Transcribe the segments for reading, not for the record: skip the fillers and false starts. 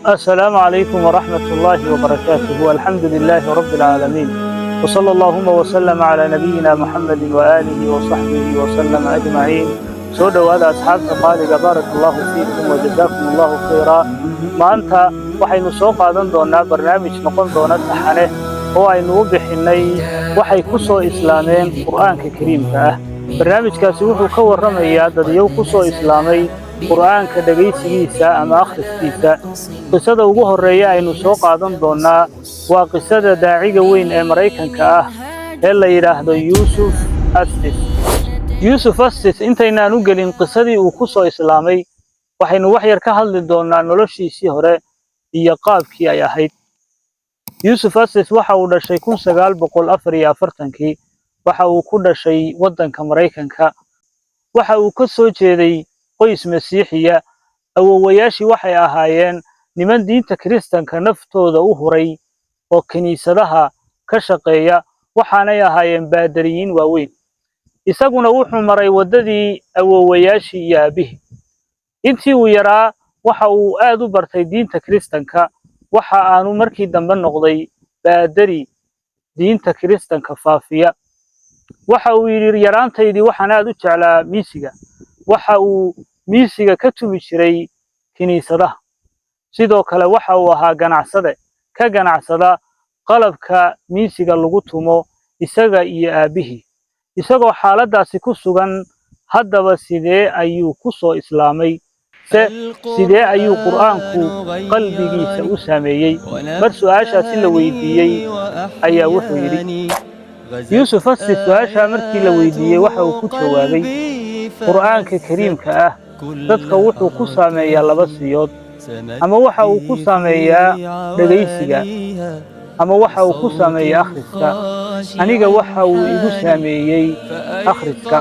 السلام عليكم ورحمة الله وبركاته والحمد لله رب العالمين وصلى اللهم وسلم على نبينا محمد وآله وصحبه وسلم أجمعين سودوا هذا أصحاب تقالي بارك الله فيكم وجزاكم الله خيرا ما أنت وحي نسوق هذا دونا برنامج نقول دونا تحنه هو إنه بحني وحي كسو إسلامين قرآن كريم برنامج كاسوه كور رمي ديو كسو إسلامي قرآن كدقيسيسا أما أخرسيسا قصة ugu horeeya aynu soo qaadan doonaa waa qisada daaciga weyn ee Mareykanka ee la yiraahdo Yusuf Assis intaynaan u gelin qisadii uu ku soo islaamay waxaynu wax yar ka hadli doonaa noloshiisii hore iyo qaabkii ay ahayd Yusuf Assis waxa uu dhashay 1944 waxa uu ku dhashay wadanka Mareykanka waxa uu ka soo jeeday qoys Masiixiya awoowayaashii waxay ahaayeen niman diinta Kiristaanka naftooda u huray oo kaniisadaha ka shaqeeya waxaanay ahaayeen baadariyiin waaweyn isaguna wuxuu maray wadadii awoowayaashii iyo aabihii intii uu yaraa waxa uu aad u bartay diinta Kiristaanka waxa aanu markii dambe noqday baadari diinta Kiristaanka faafiya waxa uu yiri yaraantaydii waxaan aad u jeclaa miisiga waxa uu miisiga ka tumi jiray kaniisadaha sidoo kale waxa uu ahaa ganacsade ka ganacsada qalabka miisiga lagu tumo isaga iyo aabihii isagoo xaaladaasi ku sugan haddaba sidee ayuu ku soo islaamay sidee ayuu quraanku qalbigiisa u saameeyay mar su'aashaasi la weydiiyay ayaa wuxuu yiri Yusuf Assis su'aasha markii la weydiiyay waxa uu ku jawaabay quraanka kariimka dadka wuxuu ku saameeyaa laba siyood ama waxa uu ku saameeyaa dhageysiga ama waxa uu ku saameeyaa akhriska aniga waxa uu igu saameeyay akhriska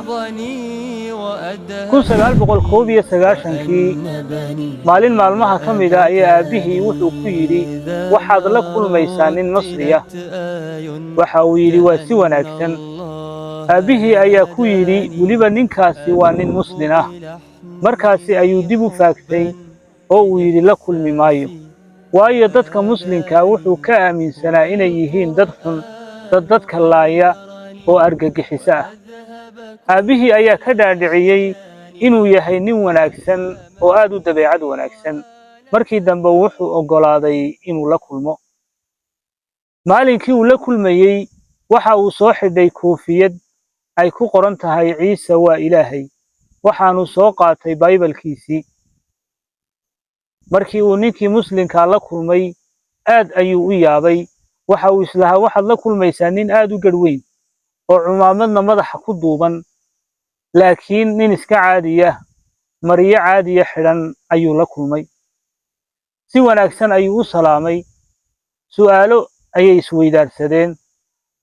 1991 maalin maalmaha kamid ah ayaa aabihii wuxuu ku yiri waxaad la kulmaysaa nin Masriya waxa uu yiri waa si wanaagsan aabihii ayaa ku yiri waliba ninkaasi waa nin muslim ah markaasi ayuu dib u faagtay oo uu yiri la kulmi maayo waayo dadka muslimka wuxuu ka aaminsanaa inay yihiin dad xun dadka laaya oo argagixisa ah aabihii ayaa ka dhaadhiciyay inuu yahay nin wanaagsan oo aad u dabeecad wanaagsan markii dambe wuxuu ogolaaday inuu la kulmo maalinkii uu la kulmayay waxa uu soo xidhay koofiyad ay ku qoran tahay Ciise waa Ilaahay waxaanu soo qaatay Bible-kiisii markii uu ninkii muslimka la kulmay aad ayuu u yaabay waxa uu islahaa waxaad la kulmaysaa nin aad u garweyn oo cumaamadna madaxa ku duuban laakiin nin iska caadiya mariyo caadiya xidhan ayuu la kulmay si wanaagsan ayuu u salaamay su'aalo ayay isweydaarsadeen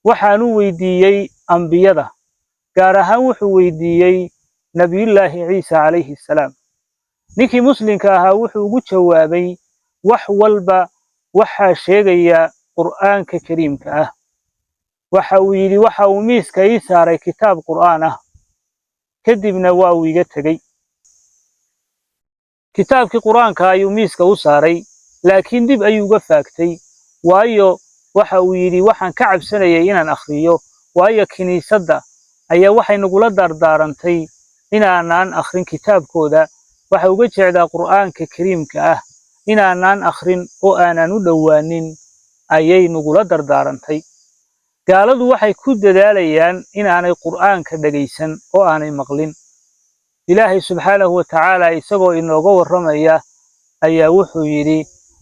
waxaanu weydiiyay ambiyada gaar ahaan wuxuu weydiiyay nabiyullaahi Ciise calayhi salaam ninkii muslimka ahaa wuxuu ugu jawaabay wax walba waxa sheegaya quraanka kariimka waxa uu yiri waxa uu miiska ii saaray kitaab quraan kadibna waa uu iga tagay kitaabkii quraanka ayuu miiska u saaray laakiin dib ayuu uga faagtay waayo waxa uu yiri waxaan ka cabsanayay inaan akhriyo waayo kiniisadda ayaa waxay nagula dardaarantay inaanan akhrin kitaabkooda waxa uga jeedaa quraanka kariimka inaanan akhrin oo aanan u dhawaanin ayay nagula dardaarantay gaaladu waxay ku dadaalayaan inaanay quraanka dhageysan oo aanay maqlin ilaahay subhanahu wa ta'ala isagoo inooga waramaya ayaa wuxuu yiri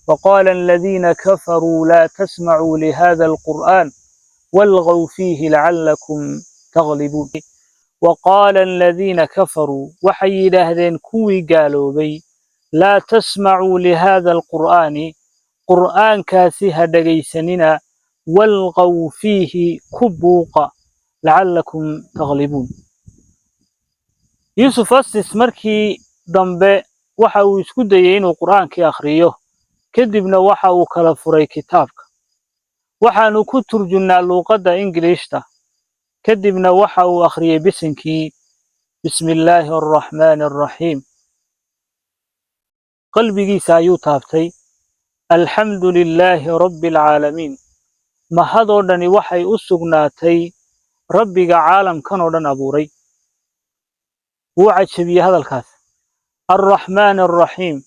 وقال الذين كفروا لا تسمعوا لهذا القرآن والغوا فيه لعلكم تغلبون وقال الذين كفروا وحي لهذين كوي قالوا بي لا تسمعوا لهذا القرآن قرآن كاسها دقيسننا والغوا فيه كبوقا لعلكم تغلبون يوسف أسس مركي ضمبه وحاو يسكدين وقرآن كي أخريه كدبنا وحاو كالفري كتابك وحانو كترجنا اللغة إنجليشتا كدبنا وحاو أخريه بسنكي بسم الله الرحمن الرحيم قلبي سايو تابتي الحمد لله رب العالمين ما هذا دني وحي أسقناتي ربك عالم كانوا دن أبوري وعد شبيه هذا الكاس الرحمن الرحيم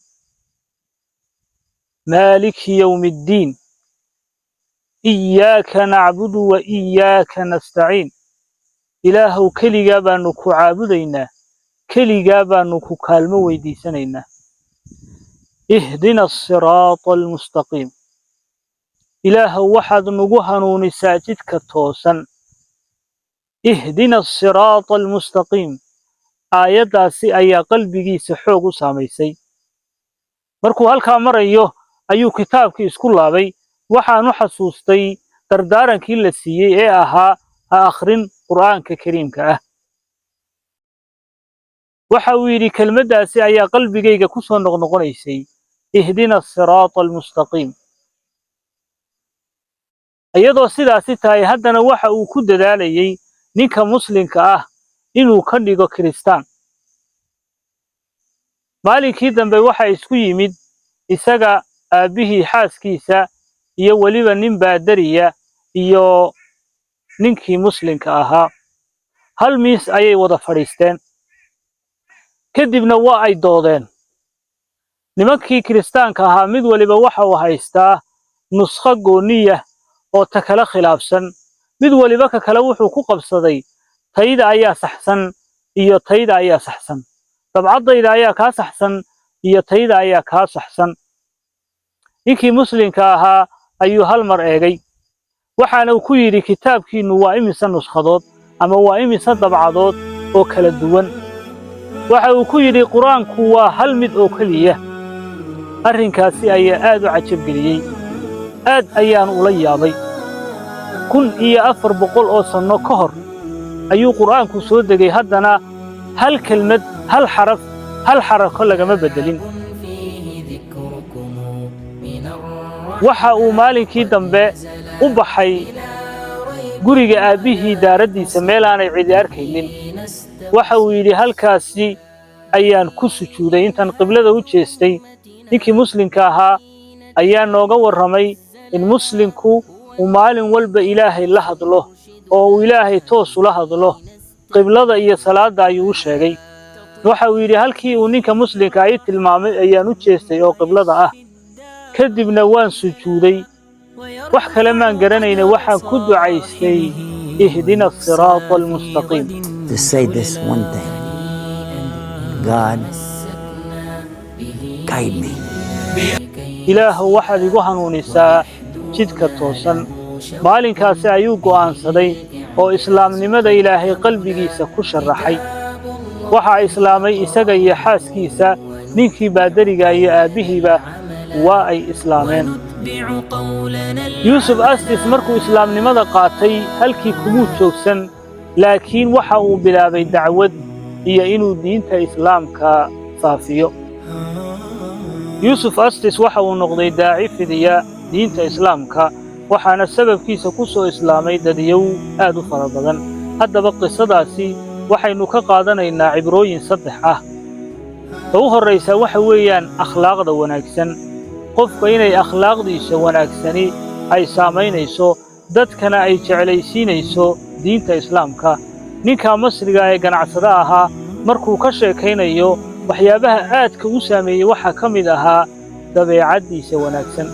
مالك يوم الدين إياك نعبد وإياك نستعين إله كل جابا نكو عابدينا كل جابا نكو كالمو ويديسنينا اهدنا الصراط المستقيم إله واحد نجوهن ساجد كتوسا اهدنا الصراط المستقيم آياتاسي أي قلبي سحوق ساميسي markuu halka marayo ayuu kitaabkii isku laabay waxaanu xasuustay dardaarankii la siiyay ee ahaa akhrin quraanka kariimka ah waxa uu yiri kelmadaasi ayaa qalbigayga ku soo noqnoqonaysay ihdina as-siraatal mustaqiim ayadoo sidaasi tahay haddana waxa uu ku dadaalayay ninka muslimka ah inuu ka dhigo kristaan maalinkii dambe waxa isku yimid isaga aabihii xaaskiisa iyo waliba nin baadariya iyo ninkii muslimka ahaa hal miis ayay wada fadhiisteen kadibna waa ay doodeen nimankii kristaanka ahaa mid waliba waxa uu haystaa nusxo gooniya oo ta kala khilaafsan mid waliba ka kale wuxuu ku qabsaday tayda ayaa saxsan iyo tayda ayaa saxsan dabcadayda ayaa ka saxsan iyo tayda ayaa ka saxsan ninkii muslimka ahaa ayuu hal mar eegay waxaana uu ku yiri kitaabkiinu waa imisa nusxadood ama waa imisa dabcadood oo kala duwan waxa uu ku yiri quraanku waa hal mid oo kaliya arrinkaasi ayaa aad u cajab geliyay aad ayaan ula yaabay 1400 oo sano ka hor ayuu quraanku soo degay haddana hal kelmad hal xaraf lagama bedelin waxa uu maalinkii dambe u baxay guriga aabihii daaradiisa meel aanay cidi arkaynin waxa uu yiri halkaasi ayaan ku sujuuday intaan qiblada u jeestay ninkii muslimka ahaa ayaa nooga warramay in muslimku uu maalin walba ilaahay la hadlo oo uu ilaahay toos ula hadlo qiblada iyo salaada ayuu u sheegay waxa uu yiri halkii uu ninka muslimka ay tilmaamay ayaan u jeestay oo qiblada ah kadibna waan sujuuday wax kale maan garanayna waxaan ku ducaystay ihdina as-siraatal mustaqiim to say this one thing. God, guide me. ilaahu waxaad igu hanuunisaa jidka toosan maalinkaasi ayuu go'aansaday oo islaamnimada ilaahay qalbigiisa ku sharaxay waxa islaamay isaga iyo xaaskiisa ninkii baadariga iyo aabihiiba waa ay islaameen yuusuf astis markuu islaamnimada qaatay halkii kumuu joogsan laakiin waxa uu bilaabay dacwad iyo inuu diinta islaamka faafiyo yuusuf astis waxa uu noqday daaci fidiya diinta islaamka waxaana sababkiisa ku soo islaamay dadyow aad u fara badan haddaba qisadaasi waxaynu ka qaadanaynaa cibrooyin 3 ah ugu horeysa waxa weeyaan akhlaaqda wanaagsan qofka inay akhlaaqdiisa wanaagsani ay saameynayso dadkana ay jeclaysiinayso diinta islaamka ninka masriga ee ganacsada ahaa markuu ka sheekaynayo waxyaabaha aadka u saameeyay waxa ka mid ahaa dabeecadiisa wanaagsan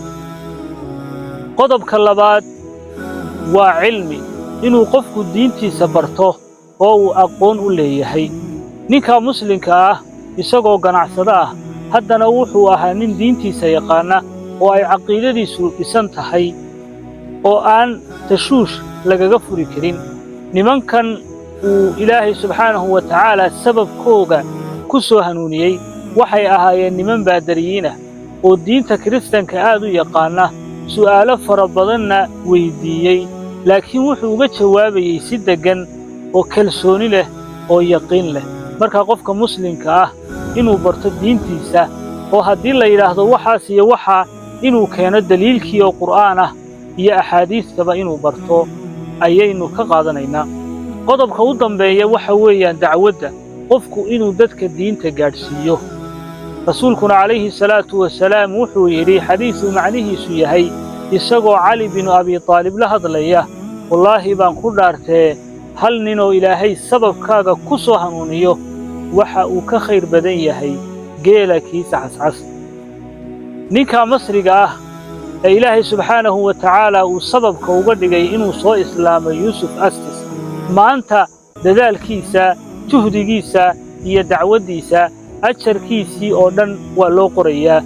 qodobka labaad waa cilmi inuu qofku diintiisa barto oo uu aqoon u leeyahay ninka muslimka ah isagoo ganacsada ah haddana wuxuu ahaa nin diintiisa yaqaana oo ay caqiidadiisu dhisan tahay oo aan tashuush lagaga furi karin nimankan uu ilaahay subxaanahu wa tacaala sababkooga ku soo hanuuniyey waxay ahaayeen niman baadariyiin ah oo diinta kiristanka aad u yaqaana su'aalo fara badanna weydiiyey laakiin wuxuu uga jawaabayay si deggan oo kalsooni leh oo yaqiin leh marka qofka muslimka ah inuu barto diintiisa oo haddii la yidhaahdo waxaas iyo waxa inuu keeno daliilkii oo qur'aan ah iyo axaadiistaba inuu barto ayaynu ka qaadanaynaa qodobka u dambeeya waxa weeyaan dacwadda qofku inuu dadka diinta gaadhsiiyo rasuulkuna calayhi salaatu wasalaam wuxuu yidhi xadiisu macnihiisu yahay isagoo cali binu abi taalib la hadlaya wallaahi baan ku dhaartee hal ninoo ilaahay sababkaaga ku soo hanuuniyo waxa uu ka khayr badan yahay geela kiisa cascas ninka masriga ah ee ilaahay subxaanahu wa tacaala uu sababka uga dhigay inuu soo islaamo yuusuf astis maanta dadaalkiisa juhdigiisa iyo dacwaddiisa ajarkiisii oo dhan waa loo qorayaa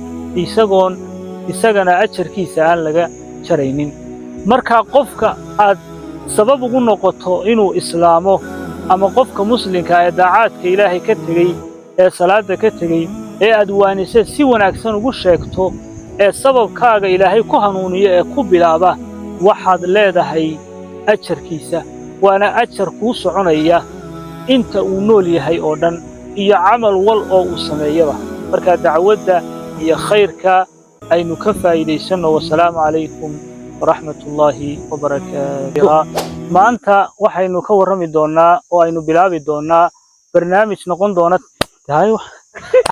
isagana ajarkiisa aan laga jaraynin marka qofka aad sabab ugu noqoto inuu islaamo ama qofka muslimka ee daacaadka ilaahay ka tegey ee salaada ka tegey ee aad waanise si wanaagsan ugu sheegto ee sababkaaga ilaahay ku hanuuniyo ee ku bilaaba waxaad leedahay ajarkiisa waana ajar kuu soconaya inta uu nool yahay oo dhan iyo camal wal oo uu sameeyaba marka dacwadda iyo khayrka aynu ka faa'iidaysanno wasalaamu calaykum waraxmatullaahi wabarakaatuh maanta waxaynu ka warrami doonnaa oo aynu bilaabi doonnaa barnaamij noqon doona